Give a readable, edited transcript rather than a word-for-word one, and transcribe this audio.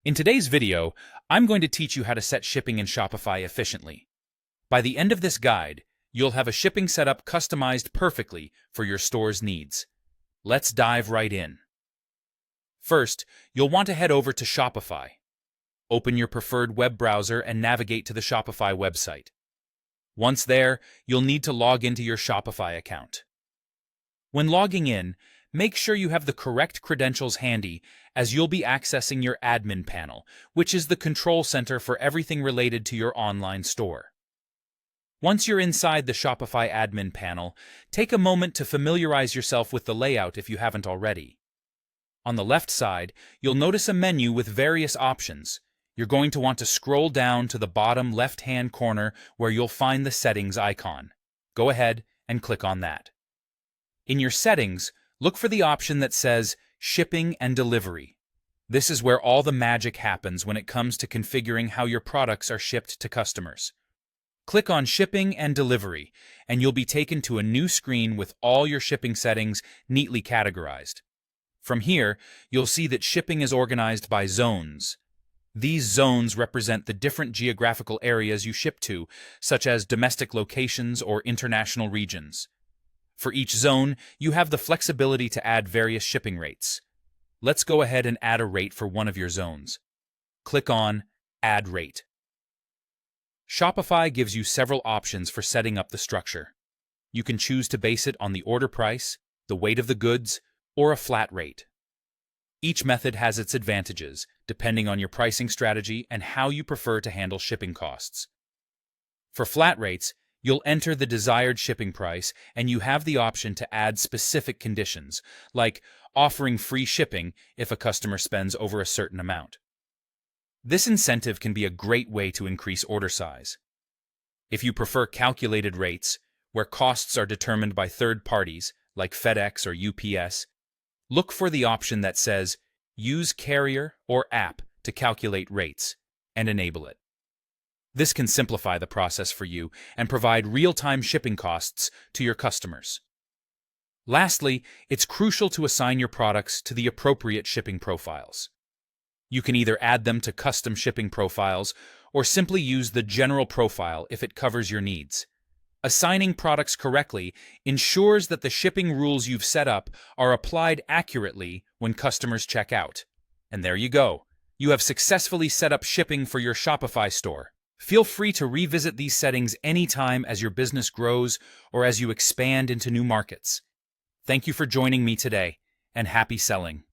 In today's video, I'm going to teach you how to set shipping in Shopify efficiently. By the end of this guide, you'll have a shipping setup customized perfectly for your store's needs. Let's dive right in. First, you'll want to head over to Shopify. Open your preferred web browser and navigate to the Shopify website. Once there, you'll need to log into your Shopify account. When logging in, make sure you have the correct credentials handy, as you'll be accessing your admin panel, which is the control center for everything related to your online store. Once you're inside the Shopify admin panel, take a moment to familiarize yourself with the layout if you haven't already. On the left side, you'll notice a menu with various options. You're going to want to scroll down to the bottom left-hand corner where you'll find the settings icon. Go ahead and click on that. In your settings, look for the option that says Shipping and Delivery. This is where all the magic happens when it comes to configuring how your products are shipped to customers. Click on Shipping and Delivery, and you'll be taken to a new screen with all your shipping settings neatly categorized. From here, you'll see that shipping is organized by zones. These zones represent the different geographical areas you ship to, such as domestic locations or international regions. For each zone, you have the flexibility to add various shipping rates. Let's go ahead and add a rate for one of your zones. Click on Add Rate. Shopify gives you several options for setting up the structure. You can choose to base it on the order price, the weight of the goods, or a flat rate. Each method has its advantages, depending on your pricing strategy and how you prefer to handle shipping costs. For flat rates, you'll enter the desired shipping price, and you have the option to add specific conditions, like offering free shipping if a customer spends over a certain amount. This incentive can be a great way to increase order size. If you prefer calculated rates, where costs are determined by third parties, like FedEx or UPS, look for the option that says Use Carrier or App to calculate rates, and enable it. This can simplify the process for you and provide real-time shipping costs to your customers. Lastly, it's crucial to assign your products to the appropriate shipping profiles. You can either add them to custom shipping profiles or simply use the general profile if it covers your needs. Assigning products correctly ensures that the shipping rules you've set up are applied accurately when customers check out. And there you go. You have successfully set up shipping for your Shopify store. Feel free to revisit these settings anytime as your business grows or as you expand into new markets. Thank you for joining me today, and happy selling.